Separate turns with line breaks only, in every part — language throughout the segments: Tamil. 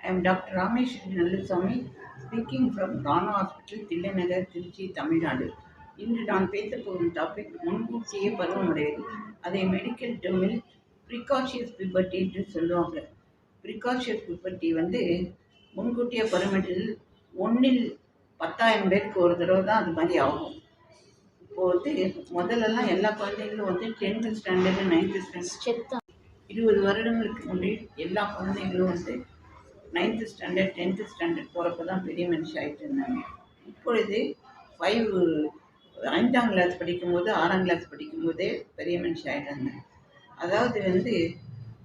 I am Dr. Ramesh Nallaswamy, speaking from Rana Hospital, Tillanagar, Trichy, Tamil Nadu. இன்று நான் பேசப் போகும் டாபிக் முன்கூட்டியே பருவமடைவது. அதை மெடிக்கல் டேர்மில் ப்ரிகாஷியஸ் பிபர்ட்டி என்று சொல்லுவாங்க. ப்ரிகாஷியஸ் பிபர்ட்டி முன்கூட்டியே பருவமடைதல் 1 இல் 10,000 பேருக்கு ஒரு தடவை தான் அது மாதிரி ஆகும். இப்போது முதல்லலாம் எல்லா குழந்தைங்களும் 10th ஸ்டாண்டர்டு 9th ஸ்டாண்டர்ட் 20 வருடங்களுக்கு முன்னே எல்லா குழந்தைங்களும் 9th ஸ்டாண்டர்ட் 10th ஸ்டாண்டர்ட் போகிறப்ப தான் பெரிய மனுஷன் ஆகிட்டு இருந்தாங்க. இப்பொழுது 5ஆம் கிளாஸ் படிக்கும்போது 6ஆம் கிளாஸ் படிக்கும்போதே பெரிய மனுஷன் ஆகிட்டாங்க. அதாவது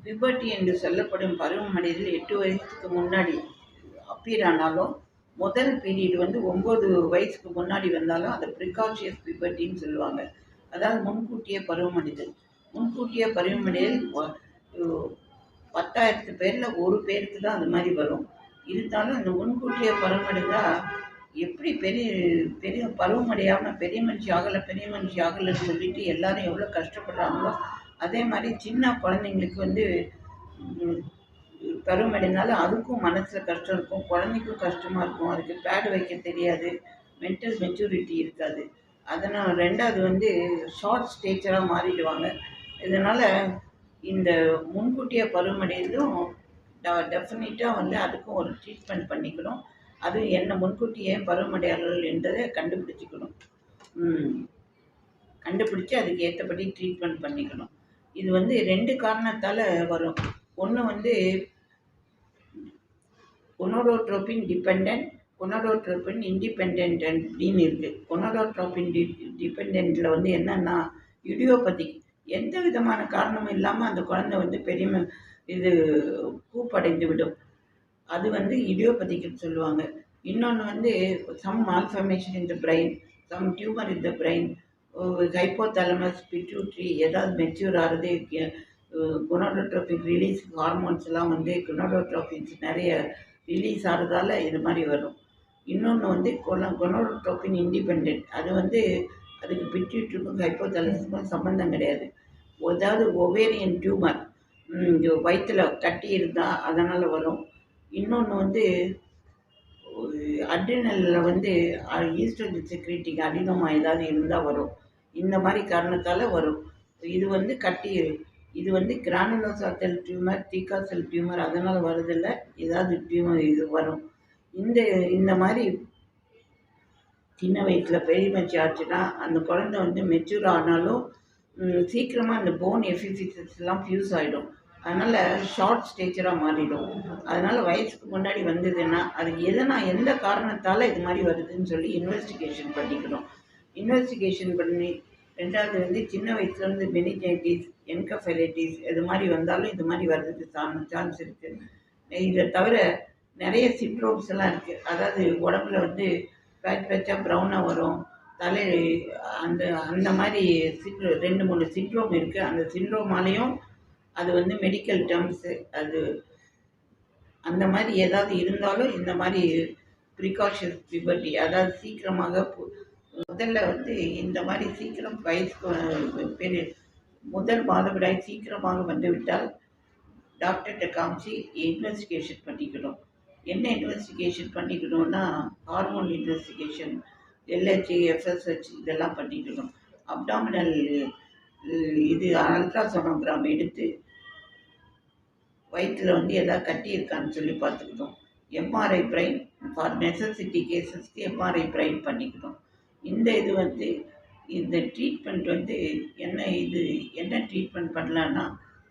பிபர்ட்டி என்று சொல்லப்படும் பருவமடைதல் 8 வயசுக்கு முன்னாடி அப்பீர் ஆனாலும் முதல் பீரியட் 9 வயசுக்கு முன்னாடி வந்தாலும் அதை ப்ரிகாஷியஸ் பிபர்ட்டின்னு சொல்லுவாங்க. அதாவது முன்கூட்டியே பருவமடைதல். முன்கூட்டியே பருவமடைதல் 10,000 பேரில் ஒரு பேருக்கு தான் அது மாதிரி வரும். இருந்தாலும் இந்த முன்கூட்டியே பருவமடைந்தால் எப்படி பெரிய பெரிய பருவமடையாமல் பெரிய மனுஷி ஆகலைன்னு சொல்லிட்டு எல்லாரும் எவ்வளோ கஷ்டப்படுறாங்களோ அதே மாதிரி சின்ன குழந்தைங்களுக்கு பருவமடைந்தாலும் அதுக்கும் மனசில் கஷ்டம் இருக்கும், குழந்தைக்கும் கஷ்டமாக இருக்கும். அதுக்கு பேடு வைக்க தெரியாது, மென்டல் மெச்சூரிட்டி இருக்காது. அதனால் 2வது ஷார்ட் ஸ்டேச்சராக மாறிடுவாங்க. இதனால் இந்த முன்கூட்டியே பருவமடையதும் டெஃபினட்டாக அதுக்கும் ஒரு ட்ரீட்மெண்ட் பண்ணிக்கணும். அது என்ன முன்கூட்டியே பருவமடையாளர்கள் என்றதை கண்டுபிடிச்சிக்கணும். கண்டுபிடிச்சி அதுக்கு ஏற்றபடி ட்ரீட்மெண்ட் பண்ணிக்கணும். இது 2 காரணத்தால் வரும். ஒன்று கொனோடோட்ரோபின் டிபெண்டன்ட், கொனோடோட்ரோபின் இண்டிபெண்டன்ட் அப்படின்னு இருக்குது. கொனோடோட்ரோபின் டிபெண்டன்ட்டில் என்னென்னா இடியோபதிக், எந்த விதமான காரணமும் இல்லாமல் அந்த குழந்தை பெரிய பூப்படைந்து விடும். அது இடியோபதிக்குன்னு சொல்லுவாங்க. இன்னொன்று some malformation in the brain, some tumour in the brain, hypothalamus pituitary ஏதாவது மெச்சூர் ஆகிறது, கொனோடோட்ரோபின் ரிலீஸ் ஹார்மோன்ஸ் எல்லாம் கொனோடோட்ரோபின்ஸ் நிறைய ரிலீஸ் ஆகிறதால இது மாதிரி வரும். இன்னொன்று கொனோடோட்ரோபின் இண்டிபெண்டன்ட், அது அதுக்கு பிட்யூட்ரிக்கும் ஹைப்போதாலமஸுக்கும் சம்மந்தம் கிடையாது. அதாவது ஒவேரியன் டியூமர், வயிற்றில் கட்டி இருந்தால் அதனால் வரும். இன்னொன்று அட்ரினலில் ஈஸ்ட்ரோஜன் செக்ரீட்டிங் அதிகமாக ஏதாவது இருந்தால் வரும். இந்த மாதிரி காரணத்தால் வரும். இது கட்டி இது கிரானுலோசா டியூமர், தீக்கா செல் டியூமர் அதனால் வருதில்லை, ஏதாவது டியூமர் இது வரும். இந்த மாதிரி சின்ன வயசில் பெரிய மனுஷி ஆச்சுன்னா அந்த குழந்தை மெச்சூர் ஆனாலும் சீக்கிரமாக அந்த போன் எஃபிசியன்ஸ்லாம் ஃபியூஸ் ஆகிடும். அதனால் ஷார்ட் ஸ்டேச்சராக மாறிடும். அதனால் வயசுக்கு முன்னாடி வந்ததுன்னா அதுக்கு எந்த காரணத்தால் இது மாதிரி வருதுன்னு சொல்லி இன்வெஸ்டிகேஷன் பண்ணிக்கணும். இன்வெஸ்டிகேஷன் பண்ணி 2வது சின்ன வயசுலேருந்து மெனிஞ்சைட்டிஸ், என்கஃபைலைட்டிஸ் இது மாதிரி வந்தாலும் இது மாதிரி வர்றதுக்கு சான்ஸ் இருக்குது. இதை தவிர நிறைய சிண்ட்ரோம்ஸ் எல்லாம் இருக்குது. அதாவது உடம்புல பேட்ச் பேட்சாக ப்ரௌனாக வரும், தலை அந்த மாதிரி 2-3 சிண்ட்ரோம் இருக்குது. அந்த சிண்ட்ரோமாலேயும் அது மெடிக்கல் டேர்ம்ஸு அது அந்த மாதிரி ஏதாவது இருந்தாலும் இந்த மாதிரி ப்ரிகாஷியஸ் பிபர்ட்டி, அதாவது சீக்கிரமாக முதல்ல இந்த மாதிரி சீக்கிரம் வயசுக்கு முதல் மாதவிடாய் சீக்கிரமாக வந்துவிட்டால் டாக்டர்கிட்ட காமிச்சு இன்வெஸ்டிகேஷன் பண்ணிக்கணும். என்ன இன்வெஸ்டிகேஷன் பண்ணிக்கணும்னா ஹார்மோன் இன்வெஸ்டிகேஷன், LH, FSH இதெல்லாம் பண்ணிக்கணும். அப்டாமினல் இது அல்ட்ராசோனோகிராம் எடுத்து வயிற்றில் ஏதாவது கட்டி இருக்கான்னு சொல்லி பார்த்துக்கணும். எம்ஆர்ஐ பிரைன் ஃபார் நெசசிட்டி கேசஸ்க்கு எம்ஆர்ஐ பிரைன் பண்ணிக்கணும். இந்த ட்ரீட்மெண்ட் என்ன ட்ரீட்மெண்ட் பண்ணலான்னா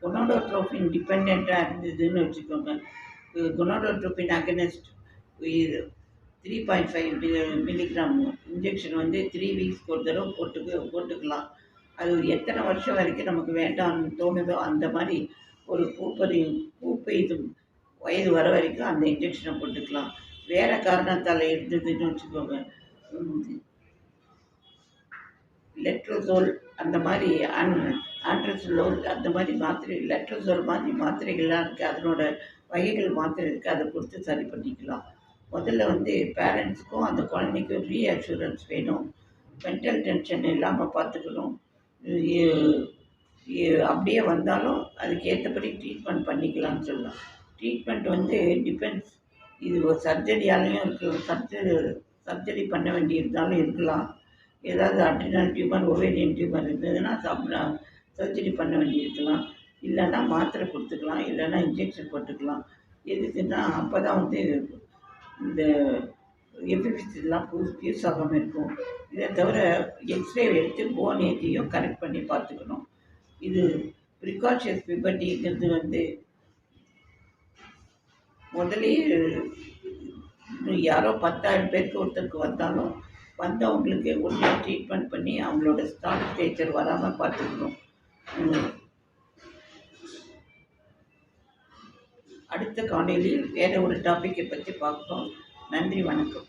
கொனோடோட்ரோபின் டிபெண்ட்டாக இருந்ததுன்னு வச்சுக்கோங்க. கொனோடோட்ரோபின் அகனிஸ்ட் 3.5 மில்லிகிராம் இன்ஜெக்ஷன் 3 வீக்ஸ்க்கு ஒரு தடவை போட்டுக்கலாம். அது எத்தனை வருஷம் வரைக்கும் நமக்கு வேண்டாம்னு தோணுதோ அந்த மாதிரி ஒரு பூ பெய்தும் வயது வர வரைக்கும் அந்த இன்ஜெக்ஷனை போட்டுக்கலாம். வேறு காரணத்தால் இருந்ததுன்னு வச்சுக்கோங்க, லெட்ரோசோல் அந்த மாதிரி ஆண்ட்ரசோல் அந்த மாதிரி லெட்ரோசோல் மாதிரி மாத்திரைகள்லாம் இருக்குது. அதனோட வகைகள் மாத்திரை இருக்குது, அதை கொடுத்து சரி பண்ணிக்கலாம். முதல்ல பேரண்ட்ஸுக்கும் அந்த குழந்தைக்கும் ரீஅஷூரன்ஸ் வேணும். மென்டல் டென்ஷன் இல்லாமல் பார்த்துக்கணும். அப்படியே வந்தாலும் அதுக்கு ஏற்றபடி ட்ரீட்மெண்ட் பண்ணிக்கலாம்னு சொல்லலாம். ட்ரீட்மெண்ட் வந்து டிபெண்ட்ஸ். இது ஒரு சர்ஜரியாலேயும் இருக்கலாம், சர்ஜரி பண்ண வேண்டியிருந்தாலும் இருக்கலாம். ஏதாவது அட்ரினல் டியூமர், ஒவேரியன் டியூமர் இருந்ததுன்னா சர்ஜரி பண்ண வேண்டியிருக்கலாம். இல்லைன்னா மாத்திரை கொடுத்துக்கலாம், இல்லைன்னா இன்ஜெக்ஷன் போட்டுக்கலாம். எதுக்குன்னா அப்போ தான் வந்து இந்த எபிபிசிலாம் ஃபியூஸ் ஆகாமல் இருக்கும். இதை தவிர எக்ஸ்ரே எடுத்து போன் ஏஜையும் கரெக்ட் பண்ணி பார்த்துக்கணும். இது ப்ரிகாஷியஸ் பிபர்ட்டிங்கிறது வந்து முதல்லயே யாரோ 10,000 பேருக்கு ஒருத்தருக்கு வந்தாலும் வந்தவங்களுக்கு உடனே ட்ரீட்மெண்ட் பண்ணி அவங்களோட ஸ்டார்ட் ஸ்டேஜர் வராமல் பார்த்துக்கணும். அடுத்த காணொளியில் வேறு ஒரு டாப்பிக்கை பற்றி பார்ப்போம். நன்றி, வணக்கம்.